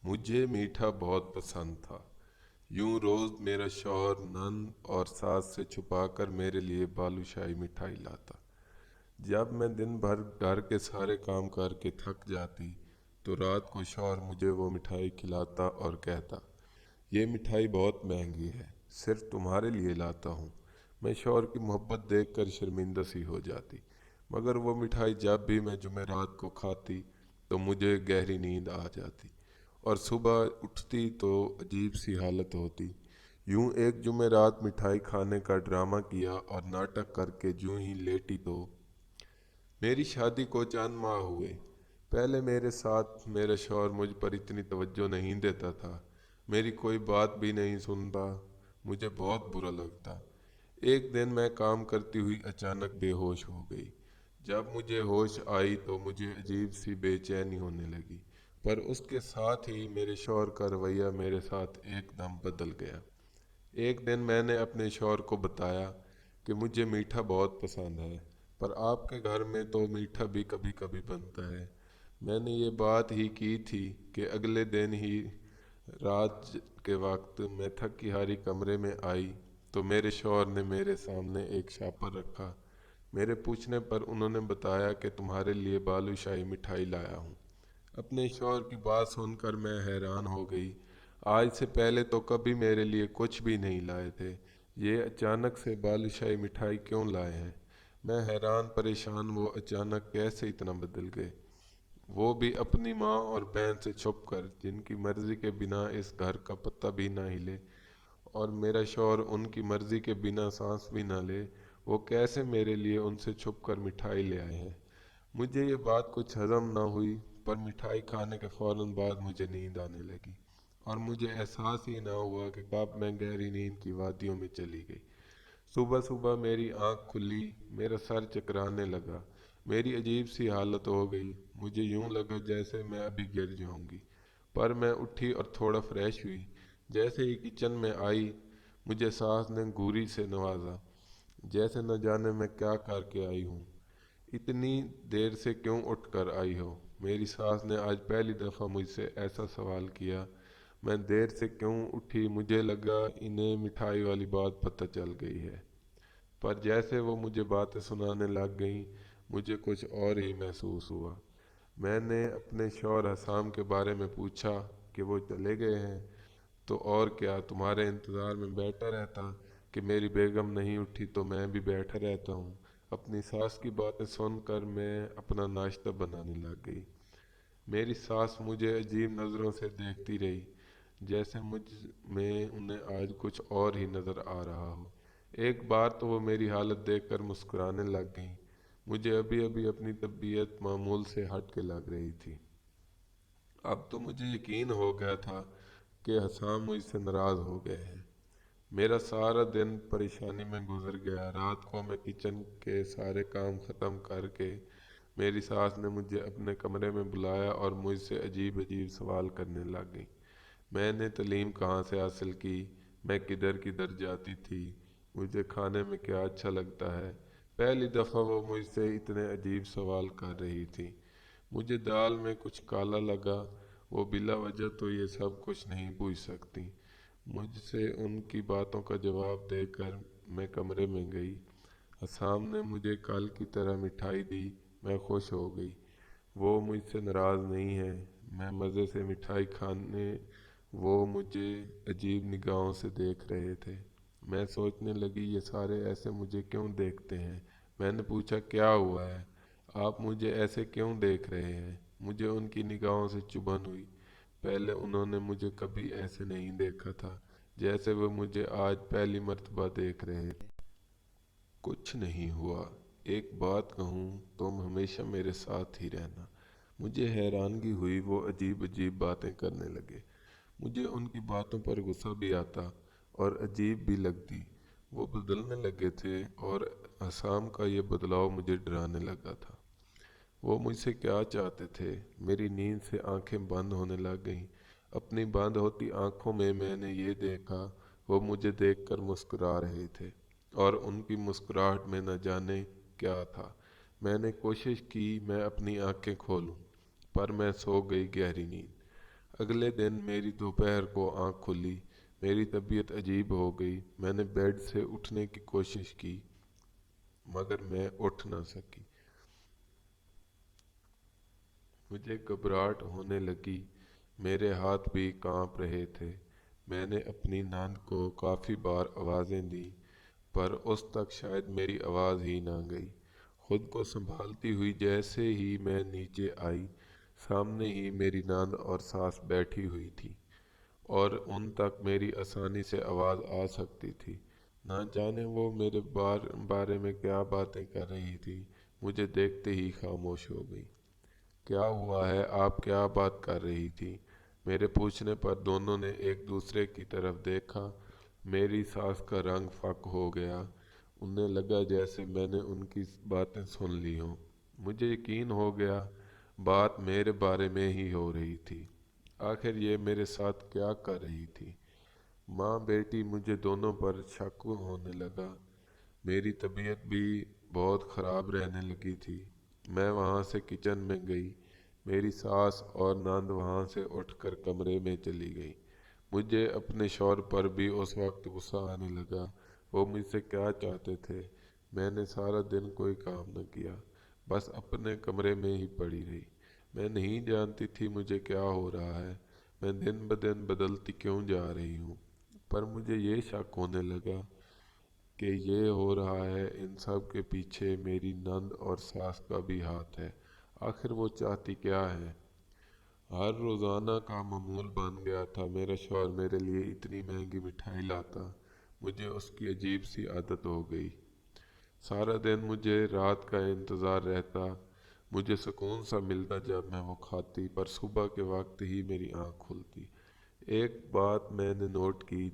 मुझे मीठा बहुत पसंद था। यूं रोज़ मेरा शौहर नन और सास से छुपाकर मेरे लिए बालूशाही मिठाई लाता। जब मैं दिन भर घर के सारे काम करके थक जाती तो रात को शौहर मुझे वो मिठाई खिलाता और कहता, ये मिठाई बहुत महंगी है, सिर्फ तुम्हारे लिए लाता हूँ। मैं शौहर की मोहब्बत देखकर शर्मिंदा सी हो जाती, मगर वो मिठाई जब भी मैं जुमेरात को खाती तो मुझे गहरी नींद आ जाती और सुबह उठती तो अजीब सी हालत होती। यूं एक जुमेरात मिठाई खाने का ड्रामा किया और नाटक करके यूं ही लेटी तो मेरी शादी को चंद माह हुए। पहले मेरे साथ मेरा शौहर मुझ पर इतनी तवज्जो नहीं देता था, मेरी कोई बात भी नहीं सुनता। मुझे बहुत बुरा लगता। एक दिन मैं काम करती हुई अचानक बेहोश हो गई। जब मुझे होश आई तो मुझे अजीब सी बेचैनी होने लगी, पर उसके साथ ही मेरे शौहर का रवैया मेरे साथ एकदम बदल गया। एक दिन मैंने अपने शौहर को बताया कि मुझे मीठा बहुत पसंद है, पर आपके घर में तो मीठा भी कभी कभी बनता है। मैंने ये बात ही की थी कि अगले दिन ही रात के वक्त मैं थकी हारी कमरे में आई तो मेरे शौहर ने मेरे सामने एक शापर रखा। मेरे पूछने पर उन्होंने बताया कि तुम्हारे लिए बालूशाही मिठाई लाया हूँ। अपने शौहर की बात सुनकर मैं हैरान हो गई। आज से पहले तो कभी मेरे लिए कुछ भी नहीं लाए थे, ये अचानक से बालूशाही मिठाई क्यों लाए हैं। मैं हैरान परेशान वो अचानक कैसे इतना बदल गए, वो भी अपनी माँ और बहन से छुप कर, जिनकी मर्जी के बिना इस घर का पत्ता भी ना हिले। और मेरा शौहर उनकी मर्जी के बिना सांस भी ना ले, वो कैसे मेरे लिए उनसे छुप कर मिठाई ले आए हैं। मुझे ये बात कुछ हजम ना हुई, पर मिठाई खाने के फौरन बाद मुझे नींद आने लगी और मुझे एहसास ही ना हुआ कि कब मैं गहरी नींद की वादियों में चली गई। सुबह सुबह मेरी आंख खुली, मेरा सर चकराने लगा, मेरी अजीब सी हालत हो गई। मुझे यूं लगा जैसे मैं अभी गिर जाऊंगी, पर मैं उठी और थोड़ा फ्रेश हुई। जैसे ही किचन में आई, मुझे सास ने घूरी से नवाजा, जैसे न जाने मैं क्या करके आई हूँ। इतनी देर से क्यों उठ कर आई हो? मेरी सास ने आज पहली दफ़ा मुझसे ऐसा सवाल किया। मैं देर से क्यों उठी, मुझे लगा इन्हें मिठाई वाली बात पता चल गई है। पर जैसे वो मुझे बातें सुनाने लग गईं, मुझे कुछ और ही महसूस हुआ। मैंने अपने शौहर हसाम के बारे में पूछा कि वो चले गए हैं, तो और क्या, तुम्हारे इंतज़ार में बैठा रहता कि मेरी बेगम नहीं उठी तो मैं भी बैठा रहता हूँ। अपनी सास की बातें सुनकर मैं अपना नाश्ता बनाने लग गई। मेरी सास मुझे अजीब नज़रों से देखती रही, जैसे मुझ में उन्हें आज कुछ और ही नज़र आ रहा हो। एक बार तो वो मेरी हालत देखकर मुस्कुराने लग गईं। मुझे अभी अभी अपनी तबीयत मामूल से हट के लग रही थी। अब तो मुझे यकीन हो गया था कि हसाम मुझसे नाराज़ हो गए हैं। मेरा सारा दिन परेशानी में गुजर गया। रात को मैं किचन के सारे काम ख़त्म करके, मेरी सास ने मुझे अपने कमरे में बुलाया और मुझसे अजीब अजीब सवाल करने लग गई। मैंने तालीम कहाँ से हासिल की, मैं किधर किधर जाती थी, मुझे खाने में क्या अच्छा लगता है। पहली दफ़ा वो मुझसे इतने अजीब सवाल कर रही थी। मुझे दाल में कुछ काला लगा। वो बिला वजह तो ये सब कुछ नहीं पूछ सकती। मुझसे उनकी बातों का जवाब देकर मैं कमरे में गई। हसाम ने मुझे कल की तरह मिठाई दी। मैं खुश हो गई, वो मुझसे नाराज़ नहीं है। मैं मज़े से मिठाई खाने, वो मुझे अजीब निगाहों से देख रहे थे। मैं सोचने लगी, ये सारे ऐसे मुझे क्यों देखते हैं। मैंने पूछा, क्या हुआ है, आप मुझे ऐसे क्यों देख रहे हैं? मुझे उनकी निगाहों से चुभन हुई। पहले उन्होंने मुझे कभी ऐसे नहीं देखा था, जैसे वो मुझे आज पहली मर्तबा देख रहे थे। कुछ नहीं हुआ। एक बात कहूँ, तुम हमेशा मेरे साथ ही रहना। मुझे हैरानगी हुई, वो अजीब अजीब बातें करने लगे। मुझे उनकी बातों पर गुस्सा भी आता और अजीब भी लगती। वो बदलने लगे थे और असम का ये बदलाव मुझे डराने लगा था। वो मुझसे क्या चाहते थे? मेरी नींद से आंखें बंद होने लग गईं। अपनी बंद होती आंखों में मैंने ये देखा, वो मुझे देखकर मुस्कुरा रहे थे और उनकी मुस्कुराहट में न जाने क्या था। मैंने कोशिश की मैं अपनी आंखें खोलूं, पर मैं सो गई गहरी नींद। اگلے دن میری دوپہر کو آنکھ کھلی، میری طبیعت عجیب ہو گئی، میں نے بیڈ سے اٹھنے کی کوشش کی مگر میں اٹھ نہ سکی۔ مجھے گھبراہٹ ہونے لگی، میرے ہاتھ بھی کانپ رہے تھے۔ میں نے اپنی ناند کو کافی بار آوازیں دیں پر اس تک شاید میری آواز ہی نہ گئی۔ خود کو سنبھالتی ہوئی جیسے ہی میں نیچے آئی، سامنے ہی میری ناند اور ساس بیٹھی ہوئی تھی اور ان تک میری آسانی سے آواز آ سکتی تھی۔ نہ جانے وہ میرے بارے میں کیا باتیں کر رہی تھی، مجھے دیکھتے ہی خاموش ہو گئی۔ کیا ہوا ہے، آپ کیا بات کر رہی تھی؟ میرے پوچھنے پر دونوں نے ایک دوسرے کی طرف دیکھا۔ میری ساس کا رنگ فک ہو گیا، انہیں لگا جیسے میں نے ان کی باتیں سن لی ہوں۔ مجھے یقین ہو گیا بات میرے بارے میں ہی ہو رہی تھی۔ آخر یہ میرے ساتھ کیا کر رہی تھی؟ ماں بیٹی مجھے دونوں پر شک ہونے لگا۔ میری طبیعت بھی بہت خراب رہنے لگی تھی۔ میں وہاں سے کچن میں گئی، میری ساس اور نند وہاں سے اٹھ کر کمرے میں چلی گئی۔ مجھے اپنے شوہر پر بھی اس وقت غصہ آنے لگا، وہ مجھ سے کیا چاہتے تھے؟ میں نے سارا دن کوئی کام نہ کیا، بس اپنے کمرے میں ہی پڑی رہی۔ میں نہیں جانتی تھی مجھے کیا ہو رہا ہے، میں دن بدن بدلتی کیوں جا رہی ہوں۔ پر مجھے یہ شک ہونے لگا کہ یہ ہو رہا ہے ان سب کے پیچھے میری نند اور ساس کا بھی ہاتھ ہے۔ آخر وہ چاہتی کیا ہے؟ ہر روزانہ کا معمول بن گیا تھا میرا شوہر میرے لیے اتنی مہنگی مٹھائی لاتا، مجھے اس کی عجیب سی عادت ہو گئی۔ سارا دن مجھے رات کا انتظار رہتا، مجھے سکون سا ملتا جب میں وہ کھاتی، پر صبح کے وقت ہی میری آنکھ کھلتی۔ ایک بات میں نے نوٹ کی،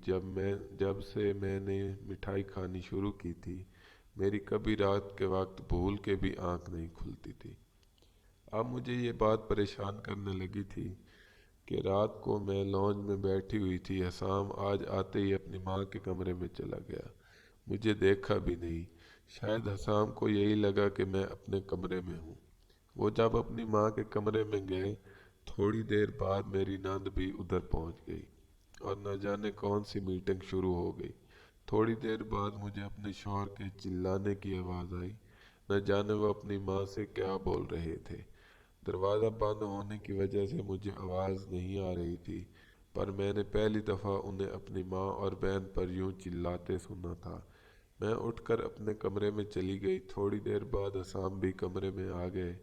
جب سے میں نے مٹھائی کھانی شروع کی تھی، میری کبھی رات کے وقت بھول کے بھی آنکھ نہیں کھلتی تھی۔ اب مجھے یہ بات پریشان کرنے لگی تھی کہ رات کو میں لانج میں بیٹھی ہوئی تھی، حسام آج آتے ہی اپنی ماں کے کمرے میں چلا گیا، مجھے دیکھا بھی نہیں۔ شاید حسام کو یہی لگا کہ میں اپنے کمرے میں ہوں۔ وہ جب اپنی ماں کے کمرے میں گئے، تھوڑی دیر بعد میری نند بھی ادھر پہنچ گئی اور نہ جانے کون سی میٹنگ شروع ہو گئی۔ تھوڑی دیر بعد مجھے اپنے شوہر کے چلانے کی آواز آئی، نہ جانے وہ اپنی ماں سے کیا بول رہے تھے۔ دروازہ بند ہونے کی وجہ سے مجھے آواز نہیں آ رہی تھی، پر میں نے پہلی دفعہ انہیں اپنی ماں اور بہن پر یوں چلاتے سنا تھا۔ میں اٹھ کر اپنے کمرے میں چلی گئی۔ تھوڑی دیر بعد حسام بھی کمرے میں آ گئے،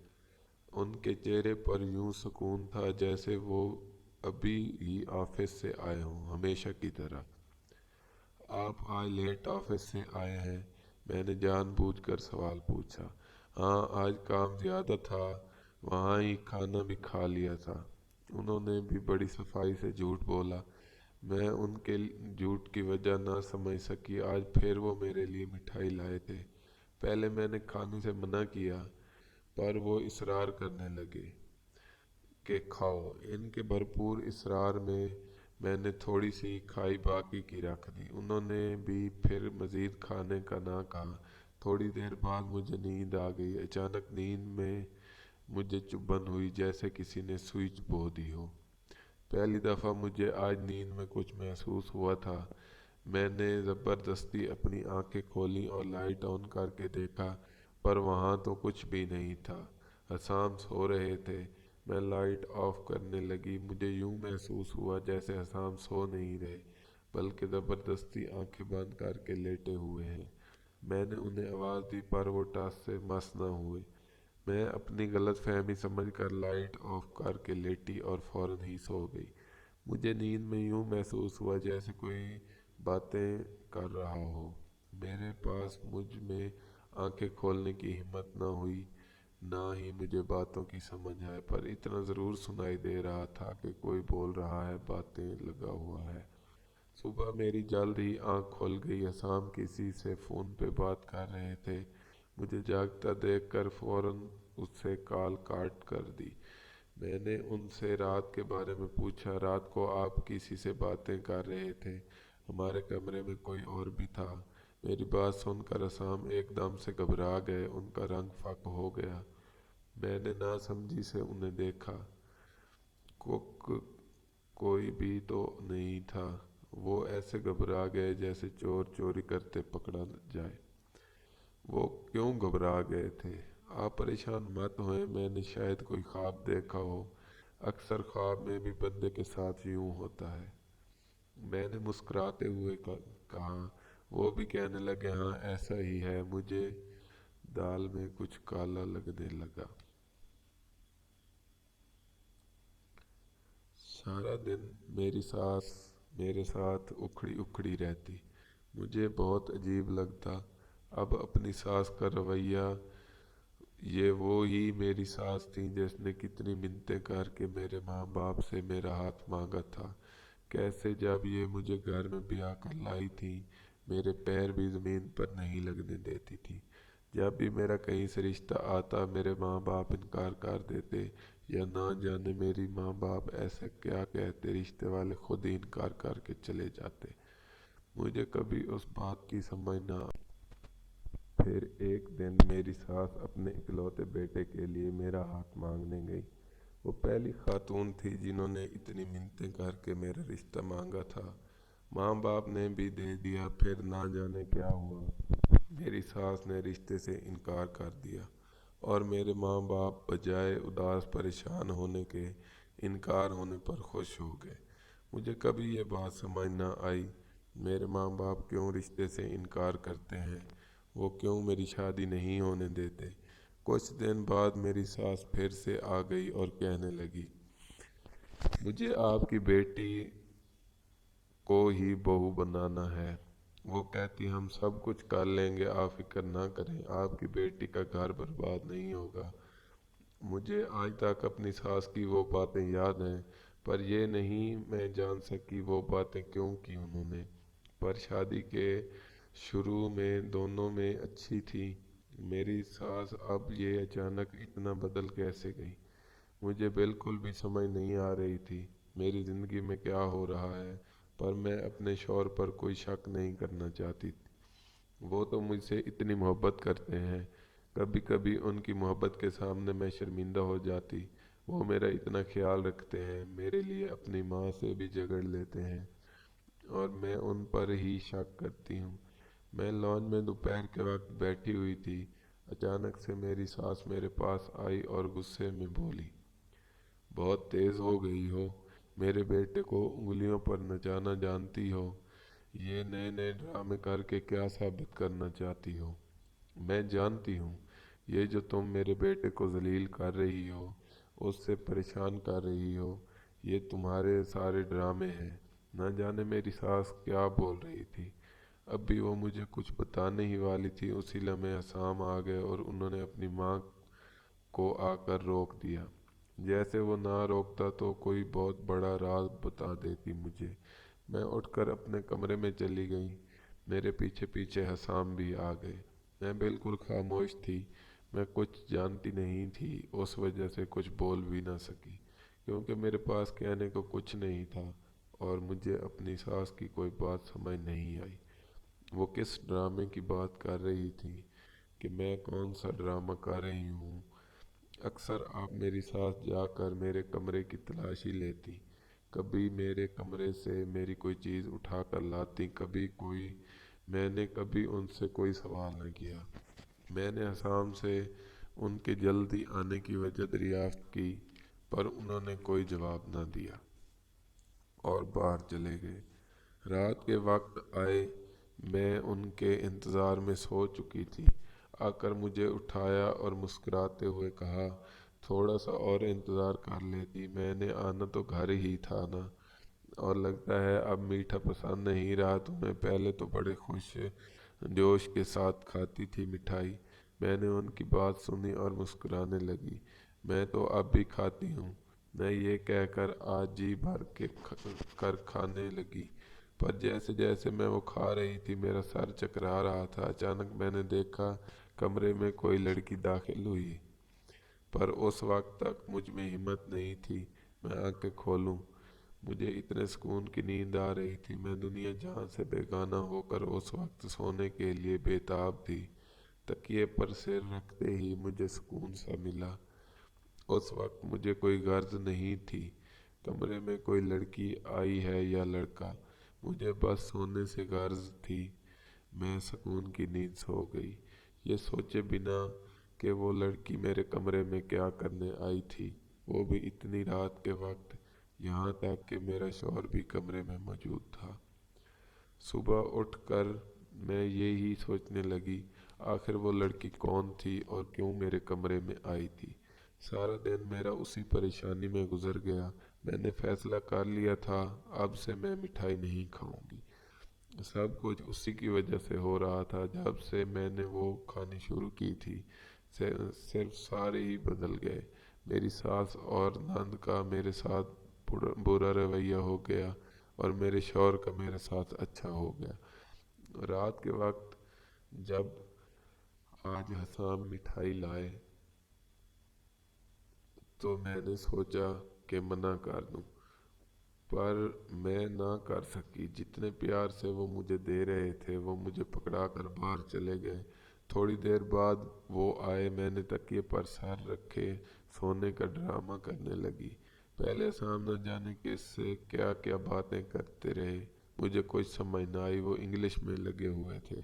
ان کے چہرے پر یوں سکون تھا جیسے وہ ابھی ہی آفس سے آئے ہوں، ہمیشہ کی طرح۔ آپ آج لیٹ آفس سے آئے ہیں؟ میں نے جان بوجھ کر سوال پوچھا۔ ہاں، آج کام زیادہ تھا، وہاں ہی کھانا بھی کھا لیا تھا۔ انہوں نے بھی بڑی صفائی سے جھوٹ بولا۔ میں ان کے جھوٹ کی وجہ نہ سمجھ سکی۔ آج پھر وہ میرے لیے مٹھائی لائے تھے۔ پہلے میں نے کھانے سے منع کیا، پر وہ اصرار کرنے لگے کہ کھاؤ۔ ان کے بھرپور اصرار میں نے تھوڑی سی کھائی، باقی کی رکھ دی۔ انہوں نے بھی پھر مزید کھانے کا نہ کہا۔ تھوڑی دیر بعد مجھے نیند آ گئی۔ اچانک نیند میں مجھے چبھن ہوئی جیسے کسی نے سوئچ بو دی ہو۔ پہلی دفعہ مجھے آج نیند میں کچھ محسوس ہوا تھا۔ میں نے زبردستی اپنی آنکھیں کھولیں اور لائٹ آن کر کے دیکھا، پر وہاں تو کچھ بھی نہیں تھا۔ حسام سو رہے تھے۔ میں لائٹ آف کرنے لگی، مجھے یوں محسوس ہوا جیسے حسام سو نہیں رہے بلکہ زبردستی آنکھیں بند کر کے لیٹے ہوئے ہیں۔ میں نے انہیں آواز دی پر وہ ٹس سے مس نہ ہوئے۔ میں اپنی غلط فہمی سمجھ کر لائٹ آف کر کے لیٹی اور فوراً ہی سو گئی۔ مجھے نیند میں یوں محسوس ہوا جیسے کوئی باتیں کر رہا ہو، میرے پاس مجھ میں آنکھیں کھولنے کی ہمت نہ ہوئی، نہ ہی مجھے باتوں کی سمجھ آئے، پر اتنا ضرور سنائی دے رہا تھا کہ کوئی بول رہا ہے، باتیں لگا ہوا ہے۔ صبح میری جلد ہی آنکھ کھل گئی۔ حسام کسی سے فون پہ بات کر رہے تھے۔ مجھے جاگتا دیکھ کر فوراً اس سے کال کاٹ کر دی۔ میں نے ان سے رات کے بارے میں پوچھا۔ رات کو آپ کسی سے باتیں کر رہے تھے، ہمارے کمرے میں کوئی اور بھی تھا؟ میری بات سن کر حسام ایک دم سے گھبرا گئے، ان کا رنگ فک ہو گیا۔ میں نے ناسمجھی سے انہیں دیکھا۔ کوک कोई भी तो नहीं था। वो ऐसे घबरा गए जैसे चोर चोरी करते पकड़ा जाए। वो क्यों घबरा गए थे? आप परेशान मत होएं, मैंने शायद कोई ख्वाब देखा हो। अक्सर ख्वाब में भी बंदे के साथ यूं होता है। मैंने मुस्कुराते हुए कहा। वो भी कहने लगे, हाँ ऐसा ही है। मुझे दाल में कुछ काला लगने लगा। सारा दिन मेरी सास मेरे साथ उखड़ी उखड़ी रहती। मुझे बहुत अजीब लगता। अब अपनी सास का रवैया, ये वो ही मेरी सास थी जिसने कितनी मिन्नतें करके मेरे माँ बाप से मेरा हाथ मांगा था। कैसे जब ये मुझे घर में ब्याह कर लाई थी, मेरे पैर भी ज़मीन पर नहीं लगने देती थी। जब भी मेरा कहीं से रिश्ता आता, मेरे माँ बाप इनकार कर देते, या ना जाने मेरी माँ बाप ऐसा क्या कहते, रिश्ते वाले खुद ही इनकार करके चले जाते। मुझे कभी उस बात की समझ ना। फिर एक दिन मेरी सास अपने इकलौते बेटे के लिए मेरा हाथ मांगने गई। वो पहली खातून थी जिन्होंने इतनी मिन्नतें करके मेरा रिश्ता मांगा था। माँ बाप ने भी दे दिया, फिर ना जाने क्या हुआ, मेरी सास ने रिश्ते से इनकार कर दिया और मेरे माँ बाप बजाय उदास परेशान होने के, इनकार होने पर खुश हो गए। मुझे कभी ये बात समझ ना आई, मेरे माँ बाप क्यों रिश्ते से इनकार करते हैं, वो क्यों मेरी शादी नहीं होने देते। कुछ दिन बाद मेरी सास फिर से आ गई और कहने लगी, मुझे आपकी बेटी को ही बहू बनाना है। वो कहती, हम सब कुछ कर लेंगे, आप फिक्र ना करें, आपकी बेटी का घर बर्बाद नहीं होगा। मुझे आज तक अपनी सास की वो बातें याद हैं, पर ये नहीं मैं जान सकी वो बातें क्यों की उन्होंने। पर शादी के शुरू में दोनों में अच्छी थी। मेरी सास अब ये अचानक इतना बदल कैसे गई, मुझे बिल्कुल भी समझ नहीं आ रही थी। मेरी ज़िंदगी में क्या हो रहा है, पर मैं अपने शौहर पर कोई शक नहीं करना चाहती थी। वो तो मुझसे इतनी मोहब्बत करते हैं, कभी कभी उनकी मोहब्बत के सामने मैं शर्मिंदा हो जाती। वो मेरा इतना ख्याल रखते हैं, मेरे लिए अपनी माँ से भी झगड़ लेते हैं और मैं उन पर ही शक करती हूँ। मैं लॉन में दोपहर के वक्त बैठी हुई थी। अचानक से मेरी सास मेरे पास आई और गुस्से में बोली, बहुत तेज़ हो गई हो, मेरे बेटे को उंगलियों पर नचाना जानती हो, ये नए नए ड्रामे करके क्या साबित करना चाहती हो। मैं जानती हूँ, ये जो तुम मेरे बेटे को जलील कर रही हो, उससे परेशान कर रही हो, ये तुम्हारे सारे ड्रामे हैं। न जाने मेरी सास क्या बोल रही थी। अब भी वो मुझे कुछ बताने ही वाली थी, उसी लम्हे हसाम आ गए और उन्होंने अपनी माँ को आकर रोक दिया। जैसे वो ना रोकता तो कोई बहुत बड़ा राज बता देती मुझे। मैं उठकर अपने कमरे में चली गई। मेरे पीछे पीछे हसाम भी आ गए। मैं बिल्कुल खामोश थी। मैं कुछ जानती नहीं थी, उस वजह से कुछ बोल भी ना सकी, क्योंकि मेरे पास कहने को कुछ नहीं था और मुझे अपनी सास की कोई बात समझ नहीं आई। वो किस ड्रामे की बात कर रही थी कि मैं कौन सा ड्रामा कर रही हूँ। अक्सर आप मेरी सास जाकर मेरे कमरे की तलाशी लेती, कभी मेरे कमरे से मेरी कोई चीज़ उठा कर लाती, कभी कोई। मैंने कभी उनसे कोई सवाल न किया। मैंने हसाम से उनके जल्दी आने की वजह दरियाफ्त की, पर उन्होंने कोई जवाब न दिया और बाहर चले गए। रात के वक्त आए। मैं उनके इंतज़ार में सो चुकी थी। आकर मुझे उठाया और मुस्कुराते हुए कहा, थोड़ा सा और इंतज़ार कर लेती, मैंने आना तो घर ही था ना। और लगता है अब मीठा पसंद नहीं रहा तुम्हें, पहले तो बड़े खुश जोश के साथ खाती थी मिठाई। मैंने उनकी बात सुनी और मुस्कुराने लगी। मैं तो अब भी खाती हूँ, मैं ये कहकर आज जी भर के कर खाने लगी। पर जैसे जैसे मैं वो खा रही थी, मेरा सर चकरा रहा था। अचानक मैंने देखा कमरे में कोई लड़की दाखिल हुई, पर उस वक्त तक मुझ में हिम्मत नहीं थी मैं आंखें खोलूं। मुझे इतने सुकून की नींद आ रही थी, मैं दुनिया जहां से बेगाना होकर उस वक्त सोने के लिए बेताब थी। तकिए पर सिर रखते ही मुझे सुकून सा मिला। उस वक्त मुझे कोई गर्ज नहीं थी। कमरे में कोई लड़की आई है या लड़का, मुझे बस सोने से गर्ज थी। मैं सुकून की नींद सो गई, ये सोचे बिना कि वो लड़की मेरे कमरे में क्या करने आई थी, वो भी इतनी रात के वक्त। यहाँ तक कि मेरा शौहर भी कमरे में मौजूद था। सुबह उठकर मैं यही सोचने लगी, आखिर वो लड़की कौन थी और क्यों मेरे कमरे में आई थी। सारा दिन मेरा उसी परेशानी में गुजर गया। मैंने फैसला कर लिया था, अब से मैं मिठाई नहीं खाऊंगी। सब कुछ उसी की वजह से हो रहा था। जब से मैंने वो खानी शुरू की थी, सिर्फ सारे ही बदल गए। मेरी सास और नंद का मेरे साथ बुरा रवैया हो गया और मेरे शौहर का मेरे साथ अच्छा हो गया। रात के वक्त जब आज हसाम मिठाई लाए तो मैंने सोचा कि मना कर दूं, पर मैं ना कर सकी। जितने प्यार से वो मुझे दे रहे थे वो मुझे पकड़ा कर बाहर चले गए। थोड़ी देर बाद वो आए, मैंने तकिए पर सर रखे सोने का ड्रामा करने लगी। पहले सामने जाने किससे क्या क्या बातें करते रहे, मुझे कोई समझ ना आई। वो इंग्लिश में लगे हुए थे।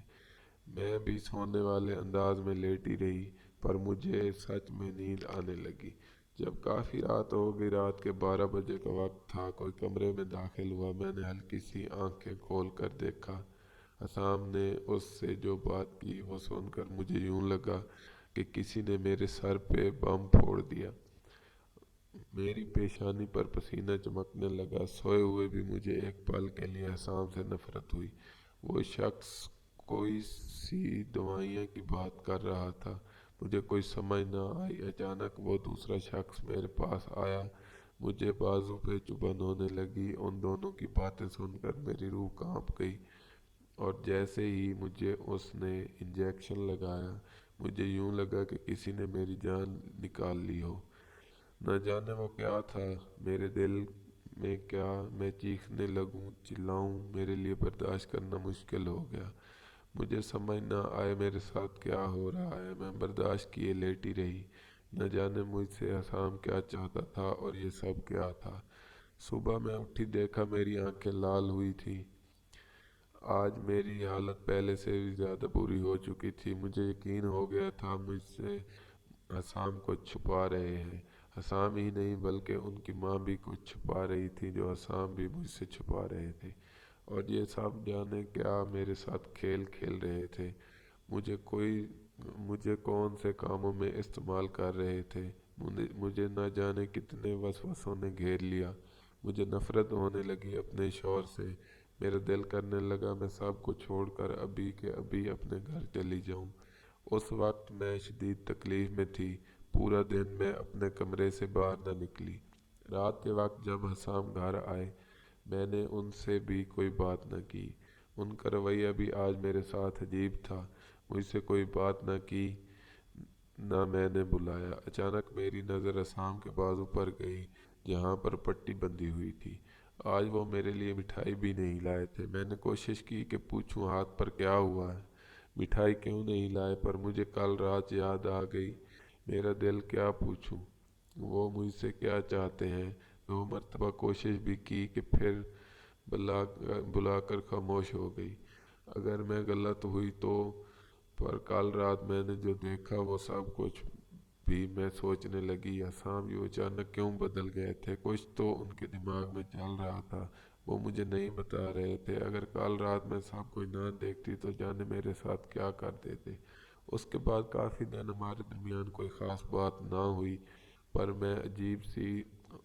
मैं भी सोने वाले अंदाज में लेटी रही, पर मुझे सच में नींद आने लगी। जब काफ़ी रात हो गई, रात के 12 बजे का वक्त था, कोई कमरे में दाखिल हुआ। मैंने हल्की सी आंखें खोल कर देखा। हसाम ने उससे जो बात की वो सुनकर मुझे यूं लगा कि किसी ने मेरे सर पे बम फोड़ दिया। मेरी पेशानी पर पसीना चमकने लगा। सोए हुए भी मुझे एक पल के लिए हसाम से नफरत हुई। वो शख्स कोई सी दवाइयाँ की बात कर रहा था, मुझे कोई समझ ना आई। अचानक वो दूसरा शख्स मेरे पास आया, मुझे बाजू पे चुभन होने लगी। उन दोनों की बातें सुनकर मेरी रूह कांप गई, और जैसे ही मुझे उसने इंजेक्शन लगाया, मुझे यूं लगा कि किसी ने मेरी जान निकाल ली हो। न जाने वो क्या था मेरे दिल में, क्या मैं चीखने लगूं, चिल्लाऊं, मेरे लिए बर्दाश्त करना मुश्किल हो गया। मुझे समझ ना आए मेरे साथ क्या हो रहा है। मैं बर्दाश्त किए लेटी रही। न जाने मुझसे हसाम क्या चाहता था और ये सब क्या था। सुबह मैं उठी, देखा मेरी आंखें लाल हुई थी। आज मेरी हालत पहले से भी ज़्यादा बुरी हो चुकी थी। मुझे यकीन हो गया था मुझसे हसाम को छुपा रहे हैं। हसाम ही नहीं बल्कि उनकी माँ भी कुछ छुपा रही थी, जो हसाम भी मुझसे छुपा रहे थे। और ये सब जाने क्या मेरे साथ खेल खेल रहे थे। मुझे कोई मुझे कौन से कामों में इस्तेमाल कर रहे थे। मुझे न जाने कितने वसवसों ने घेर लिया। मुझे नफरत होने लगी अपने शौहर से। मेरा दिल करने लगा मैं सब कुछ छोड़कर अभी के अभी अपने घर चली जाऊं। उस वक्त मैं शदीद तकलीफ में थी। पूरा दिन मैं अपने कमरे से बाहर न निकली। रात के वक्त जब हसाम घर आए, मैंने उनसे भी कोई बात न की। उनका रवैया भी आज मेरे साथ अजीब था। मुझसे कोई बात न की, न मैंने बुलाया। अचानक मेरी नज़र हसाम के बाजू पर गई, जहाँ पर पट्टी बंधी हुई थी। आज वो मेरे लिए मिठाई भी नहीं लाए थे। मैंने कोशिश की कि पूछूं हाथ पर क्या हुआ है, मिठाई क्यों नहीं लाए, पर मुझे कल रात याद आ गई। मेरा दिल, क्या पूछूं, वो मुझसे क्या चाहते हैं। 2 मरतबा कोशिश भी की कि फिर बुलाकर खामोश हो गई। अगर मैं गलत हुई तो, पर कल रात मैंने जो देखा वो सब कुछ भी मैं सोचने लगी, असम ये अचानक क्यों बदल गए थे। कुछ तो उनके दिमाग में चल रहा था, वो मुझे नहीं बता रहे थे। अगर कल रात मैं सब कुछ ना देखती तो जाने मेरे साथ क्या कर देते। उसके बाद काफ़ी दिन हमारे दरमियान कोई ख़ास बात ना हुई, पर मैं अजीब सी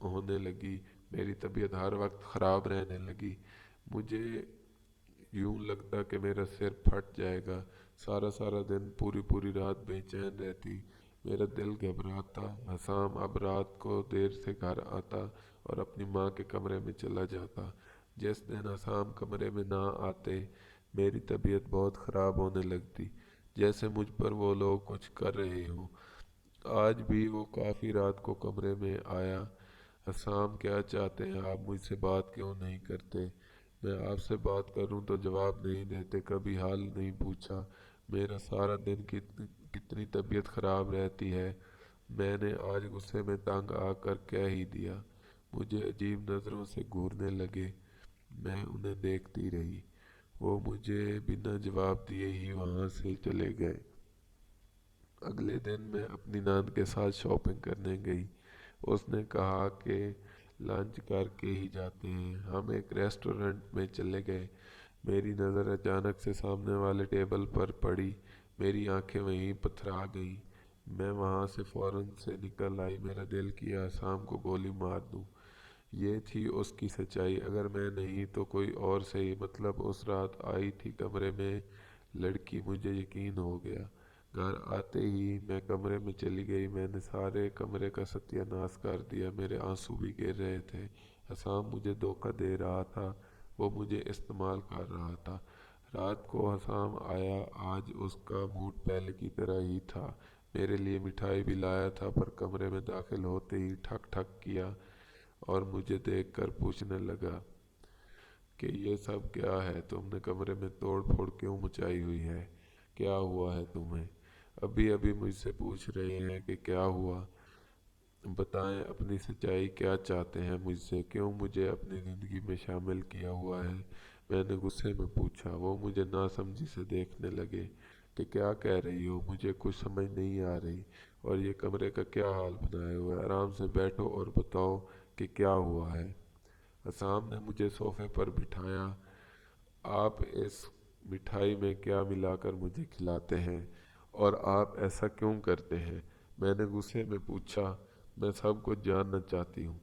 होने लगी। मेरी तबीयत हर वक्त ख़राब रहने लगी। मुझे यूं लगता कि मेरा सिर फट जाएगा। सारा सारा दिन पूरी पूरी रात बेचैन रहती। मेरा दिल घबराता। हसाम अब रात को देर से घर आता और अपनी माँ के कमरे में चला जाता। जिस दिन हसाम कमरे में ना आते, मेरी तबीयत बहुत ख़राब होने लगती, जैसे मुझ पर वो लोग कुछ कर रहे हों। आज भी वो काफ़ी रात को कमरे में आया। हसाम, क्या चाहते हैं आप, मुझसे बात क्यों नहीं करते। मैं आपसे बात करूं तो जवाब नहीं देते, कभी हाल नहीं पूछा। मेरा सारा दिन कितनी तबीयत ख़राब रहती है। मैंने आज गुस्से में तंग आकर कह ही दिया। مجھے عجیب نظروں سے گھورنے لگے۔ میں انہیں دیکھتی رہی۔ وہ مجھے بنا جواب دیے ہی وہاں سے چلے گئے۔ اگلے دن میں اپنی ناند کے ساتھ شاپنگ کرنے گئی۔ اس نے کہا کہ لنچ کر کے ہی جاتے ہیں۔ ہم ایک ریسٹورنٹ میں چلے گئے۔ میری نظر اچانک سے سامنے والے ٹیبل پر پڑی۔ میری آنکھیں وہیں پتھرا گئیں۔ میں وہاں سے فوراً سے نکل آئی۔ میرا دل کیا حسام کو گولی مار دوں۔ یہ تھی اس کی سچائی، اگر میں نہیں تو کوئی اور صحیح، مطلب اس رات آئی تھی کمرے میں لڑکی۔ مجھے یقین ہو گیا۔ گھر آتے ہی میں کمرے میں چلی گئی۔ میں نے سارے کمرے کا ستیہ ناش کر دیا۔ میرے آنسو بھی گر رہے تھے۔ حسام مجھے دھوکہ دے رہا تھا، وہ مجھے استعمال کر رہا تھا۔ رات کو حسام آیا۔ آج اس کا موڈ پہلے کی طرح ہی تھا۔ میرے لیے مٹھائی بھی لایا تھا، پر کمرے میں داخل ہوتے ہی ٹھک ٹھک کیا اور مجھے دیکھ کر پوچھنے لگا کہ یہ سب کیا ہے؟ تم نے کمرے میں توڑ پھوڑ کیوں مچائی ہوئی ہے؟ کیا ہوا ہے تمہیں؟ ابھی مجھ سے پوچھ رہے ہیں کہ کیا ہوا؟ بتائیں اپنی سچائی، کیا چاہتے ہیں مجھ سے؟ کیوں مجھے اپنی زندگی میں شامل کیا ہوا ہے؟ میں نے غصے میں پوچھا۔ وہ مجھے ناسمجھی سے دیکھنے لگے کہ کیا کہہ رہی ہو؟ مجھے کچھ سمجھ نہیں آ رہی۔ اور یہ کمرے کا کیا حال بنایا ہوا ہے؟ آرام سے بیٹھو اور بتاؤ کہ کیا ہوا ہے۔ حسام نے مجھے صوفے پر بٹھایا۔ آپ اس مٹھائی میں کیا ملا کر مجھے کھلاتے ہیں اور آپ ایسا کیوں کرتے ہیں؟ میں نے غصے میں پوچھا۔ میں سب کچھ جاننا چاہتی ہوں۔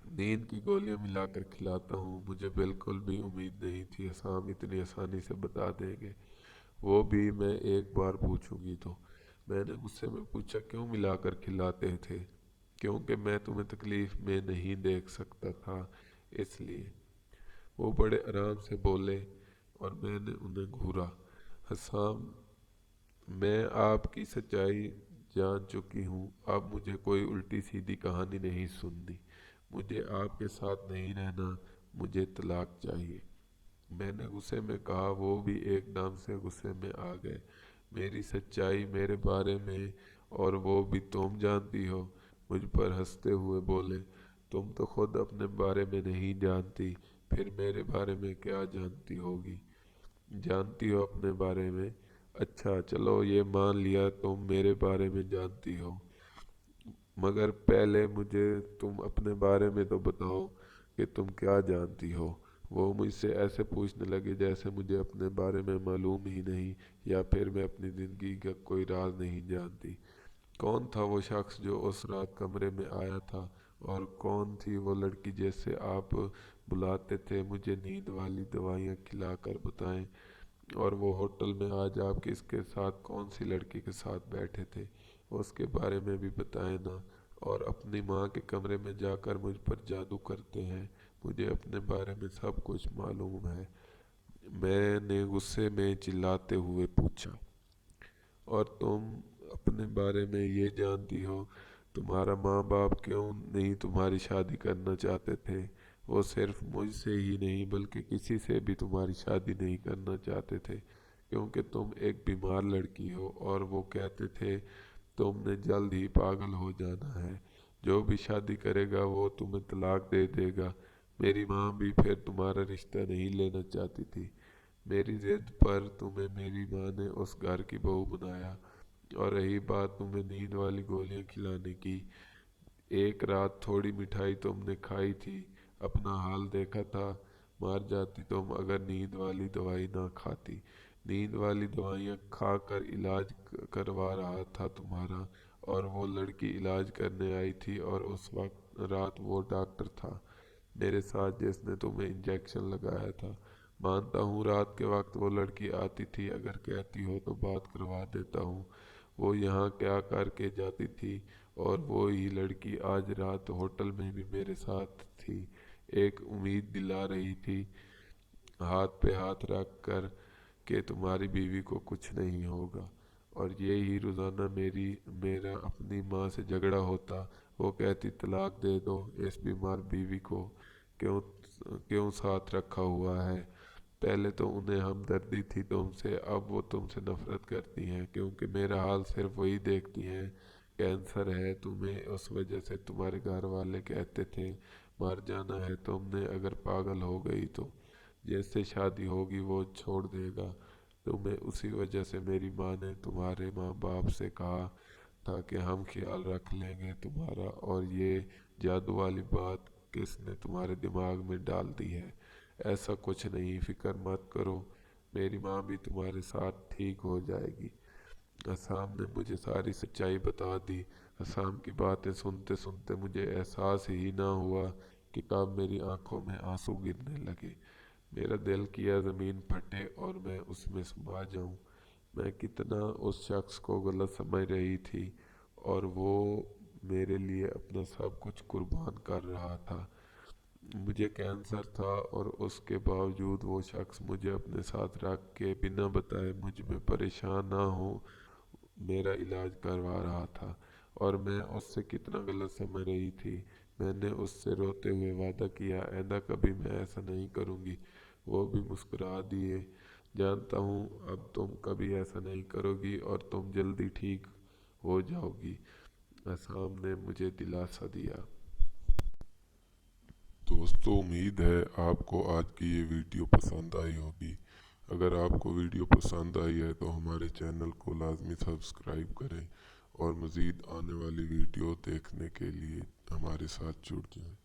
نیند کی گولیاں ملا کر کھلاتا ہوں۔ مجھے بالکل بھی امید نہیں تھی حسام اتنی آسانی سے بتا دیں گے، وہ بھی میں ایک بار پوچھوں گی تو۔ میں نے غصے میں پوچھا، کیوں ملا کر کھلاتے تھے؟ کیونکہ میں تمہیں تکلیف میں نہیں دیکھ سکتا تھا، اس لیے۔ وہ بڑے آرام سے بولے اور میں نے انہیں گھورا۔ حسام، میں آپ کی سچائی جان چکی ہوں۔ اب مجھے کوئی الٹی سیدھی کہانی نہیں سننی۔ مجھے آپ کے ساتھ نہیں رہنا، مجھے طلاق چاہیے۔ میں نے غصے میں کہا۔ وہ بھی ایک دم سے غصے میں آ گئے۔ میری سچائی میرے بارے میں، اور وہ بھی تم جانتی ہو؟ مجھ پر ہنستے ہوئے بولے، تم تو خود اپنے بارے میں نہیں جانتی، پھر میرے بارے میں کیا جانتی ہوگی؟ جانتی ہو اپنے بارے میں؟ اچھا چلو یہ مان لیا تم میرے بارے میں جانتی ہو، مگر پہلے مجھے تم اپنے بارے میں تو بتاؤ کہ تم کیا جانتی ہو۔ وہ مجھ سے ایسے پوچھنے لگے جیسے مجھے اپنے بارے میں معلوم ہی نہیں، یا پھر میں اپنی زندگی کا کوئی راز نہیں جانتی۔ کون تھا وہ شخص جو اس رات کمرے میں آیا تھا، اور کون تھی وہ لڑکی جیسے آپ بلاتے تھے؟ مجھے نیند والی دوائیاں کھلا کر بتائیں۔ اور وہ ہوٹل میں آج آپ کس کے ساتھ، کون سی لڑکی کے ساتھ بیٹھے تھے، اس کے بارے میں بھی بتائیں نا۔ اور اپنی ماں کے کمرے میں جا کر مجھ پر جادو کرتے ہیں۔ مجھے اپنے بارے میں سب کچھ معلوم ہے، میں نے غصے میں چلاتے ہوئے پوچھا۔ اور تم اپنے بارے میں یہ جانتی ہو تمہارا ماں باپ کیوں نہیں تمہاری شادی کرنا چاہتے تھے؟ وہ صرف مجھ سے ہی نہیں بلکہ کسی سے بھی تمہاری شادی نہیں کرنا چاہتے تھے، کیونکہ تم ایک بیمار لڑکی ہو، اور وہ کہتے تھے تم نے جلد ہی پاگل ہو جانا ہے، جو بھی شادی کرے گا وہ تمہیں طلاق دے دے گا۔ میری ماں بھی پھر تمہارا رشتہ نہیں لینا چاہتی تھی۔ میری ضد پر تمہیں میری ماں نے اس گھر کی بہو بنایا۔ اور رہی بات تمہیں نیند والی گولیاں کھلانے کی، ایک رات تھوڑی مٹھائی تم نے کھائی تھی، اپنا حال دیکھا تھا، مر جاتی تم اگر نیند والی دوائی نہ کھاتی۔ نیند والی دوائیاں کھا کر علاج کروا رہا تھا تمہارا، اور وہ لڑکی علاج کرنے آئی تھی، اور اس وقت رات وہ ڈاکٹر تھا میرے ساتھ جس نے تمہیں انجیکشن لگایا تھا۔ مانتا ہوں رات کے وقت وہ لڑکی آتی تھی، اگر کہتی ہو تو بات کروا دیتا ہوں وہ یہاں کیا کر کے جاتی تھی۔ اور وہی لڑکی آج رات ہوٹل میں بھی میرے ساتھ تھی، ایک امید دلا رہی تھی ہاتھ پہ ہاتھ رکھ کر کہ تمہاری بیوی کو کچھ نہیں ہوگا۔ اور یہی روزانہ میرا اپنی ماں سے جھگڑا ہوتا، وہ کہتی طلاق دے دو اس بیمار بیوی کو، کیوں ساتھ رکھا ہوا ہے؟ پہلے تو انہیں ہمدردی تھی تم سے، اب وہ تم سے نفرت کرتی ہیں، کیونکہ میرا حال صرف وہی دیکھتی ہیں कैंसर है तुम्हें, उस वजह से तुम्हारे घर वाले कहते थे मर जाना है तुमने, अगर पागल हो गई तो जैसे शादी होगी वो छोड़ देगा तुम्हें। उसी वजह से मेरी माँ ने तुम्हारे माँ बाप से कहा था कि हम ख्याल रख लेंगे तुम्हारा, और ये जादू वाली बात किसने तुम्हारे दिमाग में डाल दी है? ऐसा कुछ नहीं, फिक्र मत करो, मेरी माँ भी तुम्हारे साथ ठीक हो जाएगी। असाम ने मुझे सारी सच्चाई बता दी। असाम की बातें सुनते सुनते मुझे एहसास ही ना हुआ कि कब मेरी आंखों में आंसू गिरने लगे। मेरा दिल किया ज़मीन फटे और मैं उसमें समा जाऊं। मैं कितना उस शख्स को गलत समझ रही थी, और वो मेरे लिए अपना सब कुछ कुर्बान कर रहा था। मुझे कैंसर था और उसके बावजूद वो शख्स मुझे अपने साथ रख के बिना बताए मुझ में परेशान ना हो मेरा इलाज करवा रहा था। और मैं उससे कितना गलत समझ रही थी। मैंने उससे रोते हुए वादा किया, आइंदा कभी मैं ऐसा नहीं करूँगी। वो भी मुस्कुरा दिए। जानता हूँ अब तुम कभी ऐसा नहीं करोगी और तुम जल्दी ठीक हो जाओगी, असाम ने मुझे दिलासा दिया। दोस्तों, उम्मीद है आपको आज की ये वीडियो पसंद आई होगी। अगर आपको वीडियो पसंद आई है तो हमारे चैनल को लाजमी सब्सक्राइब करें और मज़ीद आने वाली वीडियो देखने के लिए हमारे साथ जुड़ जाएं।